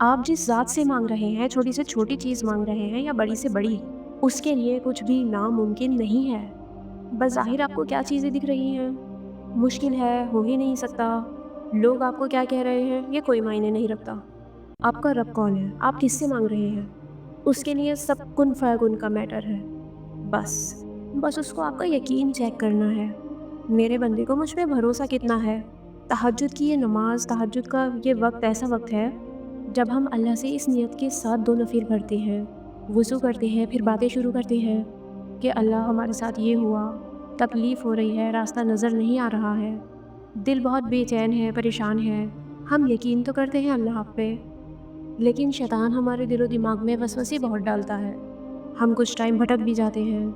آپ جس ذات سے مانگ رہے ہیں، چھوٹی سے چھوٹی چیز مانگ رہے ہیں یا بڑی سے بڑی، اس کے لیے کچھ بھی ناممکن نہیں ہے۔ بظاہر آپ کو کیا چیزیں دکھ رہی ہیں، مشکل ہے، ہو ہی نہیں سکتا، لوگ آپ کو کیا کہہ رہے ہیں، یہ کوئی معنی نہیں رکھتا۔ آپ کا رب کون ہے، آپ کس سے مانگ رہے ہیں، اس کے لیے سب کن فیکن کا میٹر ہے۔ بس بس اس کو آپ کا یقین چیک کرنا ہے۔ میرے بندے کو مجھ پہ بھروسہ کتنا ہے۔ تہجد کی یہ نماز، تہجد کا یہ وقت ایسا وقت ہے جب ہم اللہ سے اس نیت کے ساتھ 2 نفل پڑھتے ہیں، وضو کرتے ہیں، پھر باتیں شروع کرتے ہیں کہ اللہ ہمارے ساتھ یہ ہوا، تکلیف ہو رہی ہے، راستہ نظر نہیں آ رہا ہے، دل بہت بے چین ہے، پریشان ہے۔ ہم یقین تو کرتے ہیں اللہ آپ پہ، لیکن شیطان ہمارے دل و دماغ میں وسوسے بہت ڈالتا ہے۔ ہم کچھ ٹائم بھٹک بھی جاتے ہیں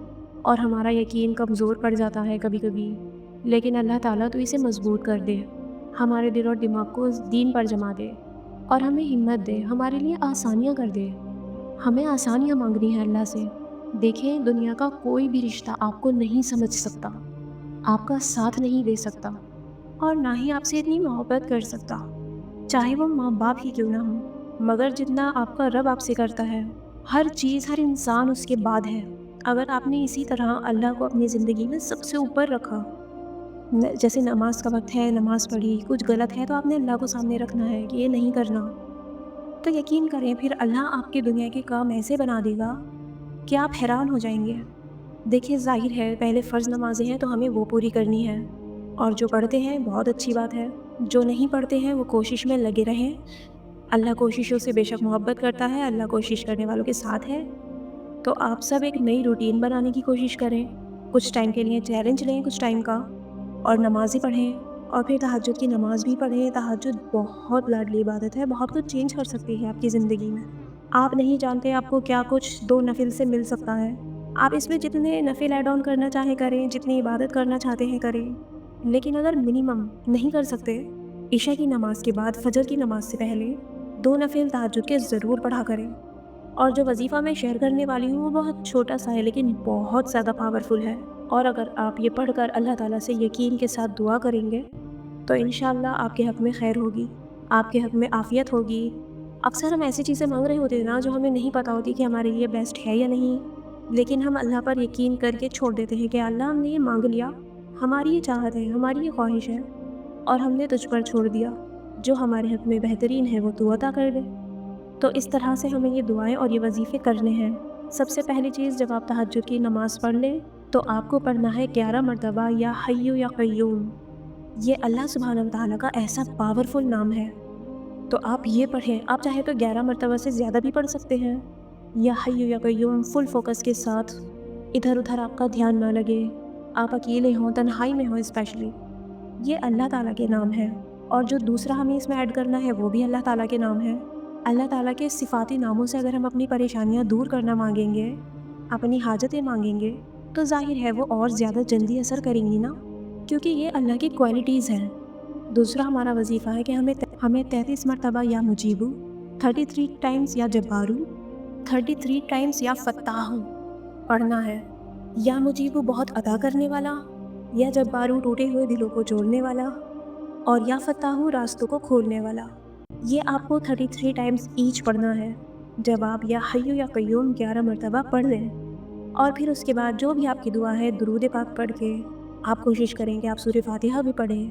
اور ہمارا یقین کمزور پڑ جاتا ہے کبھی کبھی، لیکن اللہ تعالیٰ تو اسے مضبوط کر دے، ہمارے دل اور دماغ کو اس دین پر جما دے اور ہمیں ہمت دے، ہمارے لیے آسانیاں کر دے۔ ہمیں آسانیاں مانگنی ہے اللہ سے۔ دیکھیں، دنیا کا کوئی بھی رشتہ آپ کو نہیں سمجھ سکتا، آپ کا ساتھ نہیں دے سکتا، اور نہ ہی آپ سے اتنی محبت کر سکتا، چاہے وہ ماں باپ ہی کیوں نہ ہو۔ مگر جتنا آپ کا رب آپ سے کرتا ہے، ہر چیز، ہر انسان اس کے بعد ہے۔ اگر آپ نے اسی طرح اللہ کو اپنی زندگی میں سب سے اوپر رکھا، جیسے نماز کا وقت ہے، نماز پڑھی، کچھ غلط ہے تو آپ نے اللہ کو سامنے رکھنا ہے کہ یہ نہیں کرنا، تو یقین کریں پھر اللہ آپ کے دنیا کے کام ایسے بنا دے گا کہ آپ حیران ہو جائیں گے۔ دیکھیے، ظاہر ہے پہلے فرض نمازیں ہیں تو ہمیں وہ پوری کرنی ہے، اور جو پڑھتے ہیں بہت اچھی بات ہے، جو نہیں پڑھتے ہیں وہ کوشش میں لگے رہیں۔ اللہ کوششوں سے بے شک محبت کرتا ہے، اللہ کوشش کرنے والوں کے ساتھ ہے۔ تو آپ سب ایک نئی روٹین بنانے کی کوشش کریں، کچھ ٹائم کے لیے چیلنج لیں کچھ ٹائم کا، اور نمازیں پڑھیں، اور پھر تہجد کی نماز بھی پڑھیں۔ تہجد بہت لاڈلی عبادت ہے، بہت کچھ چینج کر سکتی ہے آپ کی زندگی میں۔ آپ نہیں جانتے آپ کو کیا کچھ 2 نفل سے مل سکتا ہے۔ آپ اس میں جتنے نفل ایڈ آن کرنا چاہیں کریں، جتنی عبادت کرنا چاہتے ہیں کریں، لیکن اگر منیمم نہیں کر سکتے، عشاء کی نماز کے بعد فجر کی نماز سے پہلے 2 نفل تہجد کے ضرور پڑھا کریں۔ اور جو وظیفہ میں شیئر کرنے والی ہوں وہ بہت چھوٹا سا ہے لیکن بہت زیادہ پاورفل ہے، اور اگر آپ یہ پڑھ کر اللہ تعالیٰ سے یقین کے ساتھ دعا کریں گے تو انشاءاللہ آپ کے حق میں خیر ہوگی، آپ کے حق میں عافیت ہوگی۔ اکثر ہم ایسی چیزیں مانگ رہے ہوتے ہیں نا جو ہمیں نہیں پتہ ہوتی کہ ہمارے لیے بیسٹ ہے یا نہیں، لیکن ہم اللہ پر یقین کر کے چھوڑ دیتے ہیں کہ اللہ ہم نے یہ مانگ لیا، ہماری یہ چاہت ہے، ہماری یہ خواہش ہے، اور ہم نے تجھ پر چھوڑ دیا، جو ہمارے حق میں بہترین ہے وہ تو عطا کر دے۔ تو اس طرح سے ہمیں یہ دعائیں اور یہ وظیفے کرنے ہیں۔ سب سے پہلی چیز، جب آپ تہجد کی نماز پڑھ لیں تو آپ کو پڑھنا ہے 11 مرتبہ یا حیو یا قیوم۔ یہ اللہ سبحانہ وتعالیٰ کا ایسا پاورفل نام ہے، تو آپ یہ پڑھیں۔ آپ چاہیں تو 11 مرتبہ سے زیادہ بھی پڑھ سکتے ہیں، یا حیو یا قیوم فل فوکس کے ساتھ، ادھر ادھر آپ کا دھیان نہ لگے، آپ اکیلے ہوں، تنہائی میں ہوں اسپیشلی۔ یہ اللہ تعالیٰ کے نام ہے، اور جو دوسرا ہمیں اس میں ایڈ کرنا ہے وہ بھی اللہ تعالیٰ کے نام ہے۔ اللہ تعالیٰ کے صفاتی ناموں سے اگر ہم اپنی پریشانیاں دور کرنا مانگیں گے، اپنی حاجتیں مانگیں گے، تو ظاہر ہے وہ اور زیادہ جلدی اثر کریں گی نا، کیونکہ یہ اللہ کی کوالٹیز ہیں۔ دوسرا ہمارا وظیفہ ہے کہ ہمیں 33 مرتبہ یا مجیبو، 33 ٹائمز یا جبارو، 33 ٹائمز یا فتاحو پڑھنا ہے۔ یا مجیبو بہت عطا کرنے والا، یا جبارو ٹوٹے ہوئے دلوں کو جوڑنے والا، اور یا فتاحو راستوں کو کھولنے والا۔ یہ آپ کو 33 ٹائمز ایچ پڑھنا ہے جب آپ یا حیو یا قیوم 11 مرتبہ پڑھ لیں۔ اور پھر اس کے بعد جو بھی آپ کی دعا ہے درود پاک پڑھ کے آپ کوشش کریں کہ آپ سورہ فاتحہ بھی پڑھیں،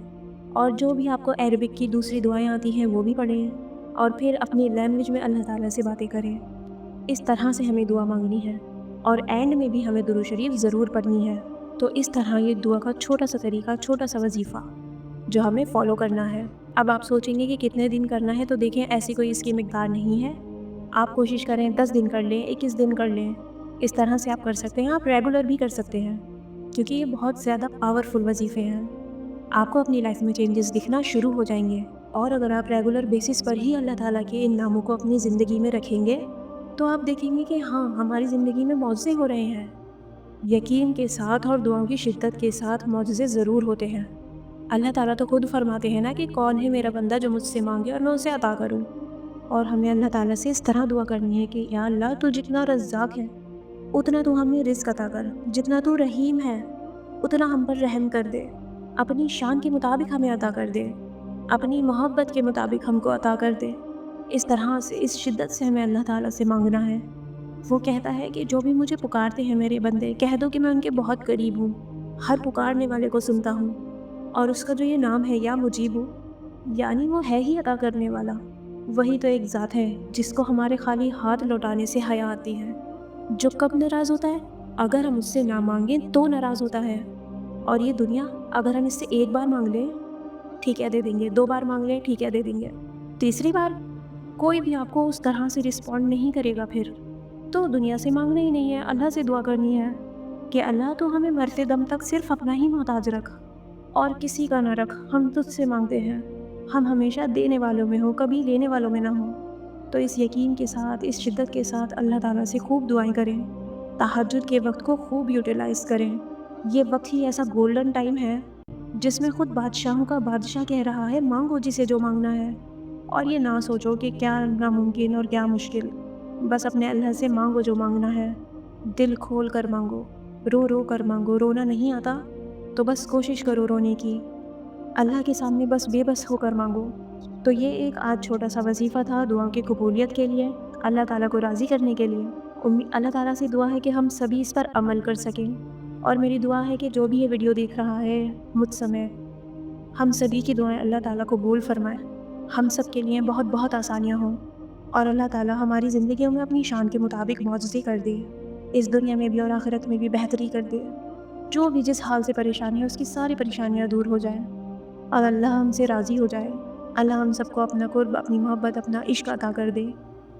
اور جو بھی آپ کو عربک کی دوسری دعائیں آتی ہیں وہ بھی پڑھیں، اور پھر اپنی لینگویج میں اللہ تعالیٰ سے باتیں کریں۔ اس طرح سے ہمیں دعا مانگنی ہے، اور اینڈ میں بھی ہمیں درود شریف ضرور پڑھنی ہے۔ تو اس طرح یہ دعا کا چھوٹا سا طریقہ، چھوٹا سا وظیفہ جو ہمیں فالو کرنا ہے۔ اب آپ سوچیں گے کہ کتنے دن کرنا ہے، تو دیکھیں ایسی کوئی اس کی مقدار نہیں ہے۔ آپ کوشش کریں 10 دن کر لیں، 21 دن کر لیں، اس طرح سے آپ کر سکتے ہیں۔ آپ ریگولر بھی کر سکتے ہیں، کیونکہ یہ بہت زیادہ پاورفل وظیفے ہیں۔ آپ کو اپنی لائف میں چینجز دکھنا شروع ہو جائیں گے، اور اگر آپ ریگولر بیسس پر ہی اللہ تعالیٰ کے ان ناموں کو اپنی زندگی میں رکھیں گے تو آپ دیکھیں گے کہ ہاں، ہماری زندگی میں معجزے ہو رہے ہیں۔ یقین کے ساتھ اور دعاؤں کی شدت کے ساتھ معجزے ضرور ہوتے ہیں۔ اللہ تعالیٰ تو خود فرماتے ہیں نا کہ کون ہے میرا بندہ جو مجھ سے مانگے اور میں اسے عطا کروں۔ اور ہمیں اللہ تعالیٰ سے اس طرح دعا کرنی ہے کہ یا اللہ، تو جتنا رزاق ہے اتنا تو ہمیں رزق عطا کر، جتنا تو رحیم ہے اتنا ہم پر رحم کر دے، اپنی شان کے مطابق ہمیں عطا کر دے، اپنی محبت کے مطابق ہم کو عطا کر دے۔ اس طرح سے، اس شدت سے ہمیں اللہ تعالیٰ سے مانگنا ہے۔ وہ کہتا ہے کہ جو بھی مجھے پکارتے ہیں میرے بندے، کہہ دو کہ میں ان کے بہت قریب ہوں، ہر پکارنے والے کو سنتا ہوں۔ اور اس کا جو یہ نام ہے یا مجیب ہوں، یعنی وہ ہے ہی عطا کرنے والا۔ وہی تو ایک ذات ہے جس کو ہمارے خالی ہاتھ لوٹانے سے حیا آتی ہے، جو کب ناراض ہوتا ہے؟ اگر ہم اس سے نہ مانگیں تو ناراض ہوتا ہے۔ اور یہ دنیا، اگر ہم اس سے ایک بار مانگ لیں ٹھیک ہے دے دیں گے، 2 بار مانگ لیں ٹھیک ہے دے دیں گے، تیسری بار کوئی بھی آپ کو اس طرح سے رسپونڈ نہیں کرے گا، پھر تو دنیا سے مانگنا ہی نہیں ہے، اللہ سے دعا کرنی ہے کہ اللہ تو ہمیں مرتے دم تک صرف اپنا ہی محتاج رکھ اور کسی کا نہ رکھ، ہم تجھ سے مانگتے ہیں، ہم ہمیشہ دینے والوں میں ہوں، کبھی لینے والوں میں نہ ہوں۔ تو اس یقین کے ساتھ، اس شدت کے ساتھ اللہ تعالیٰ سے خوب دعائیں کریں، تہجد کے وقت کو خوب یوٹیلائز کریں۔ یہ وقت ہی ایسا گولڈن ٹائم ہے جس میں خود بادشاہوں کا بادشاہ کہہ رہا ہے مانگو جسے جو مانگنا ہے، اور یہ نہ سوچو کہ کیا ناممکن اور کیا مشکل، بس اپنے اللہ سے مانگو جو مانگنا ہے، دل کھول کر مانگو، رو رو کر مانگو، رونا نہیں آتا تو بس کوشش کرو رونے کی، اللہ کے سامنے بس بے بس ہو کر مانگو۔ تو یہ ایک آج چھوٹا سا وظیفہ تھا دعاؤں کی قبولیت کے لیے، اللہ تعالیٰ کو راضی کرنے کے لیے۔ اللہ تعالیٰ سے دعا ہے کہ ہم سبھی اس پر عمل کر سکیں، اور میری دعا ہے کہ جو بھی یہ ویڈیو دیکھ رہا ہے مجھ سمیت، ہم سبھی کی دعائیں اللہ تعالیٰ قبول فرمائے، ہم سب کے لیے بہت بہت آسانیاں ہوں، اور اللہ تعالیٰ ہماری زندگیوں میں اپنی شان کے مطابق معجزے کر دے، اس دنیا میں بھی اور آخرت میں بھی بہتری کر دے، جو بھی جس حال سے پریشانی ہے اس کی ساری پریشانیاں دور ہو جائیں، اور اللہ ہم سے راضی ہو جائے۔ اللہ ہم سب کو اپنا قرب، اپنی محبت، اپنا عشق عطا کر دے،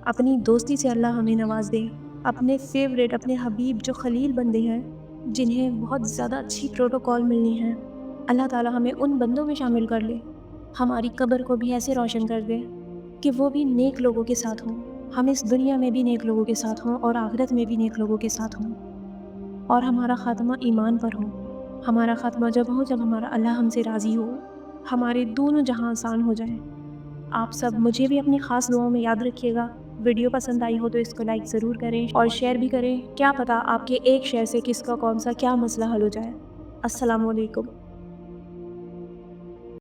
اپنی دوستی سے اللہ ہمیں نواز دے، اپنے فیوریٹ، اپنے حبیب جو خلیل بندے ہیں جنہیں بہت زیادہ اچھی پروٹوکال ملنی ہے، اللہ تعالیٰ ہمیں ان بندوں میں شامل کر لے، ہماری قبر کو بھی ایسے روشن کر دے کہ وہ بھی نیک لوگوں کے ساتھ ہوں، ہم اس دنیا میں بھی نیک لوگوں کے ساتھ ہوں اور آخرت میں بھی نیک لوگوں کے ساتھ ہوں، اور ہمارا خاتمہ ایمان پر ہو۔ ہمارا خاتمہ جب ہو جب ہمارا اللہ ہم سے راضی ہو، ہمارے دونوں جہاں آسان ہو جائیں۔ آپ سب مجھے بھی اپنی خاص دعاؤں میں یاد رکھیے گا۔ ویڈیو پسند آئی ہو تو اس کو لائک ضرور کریں اور شیئر بھی کریں، کیا پتہ آپ کے ایک شیئر سے کس کا کون سا کیا مسئلہ حل ہو جائے۔ السلام علیکم۔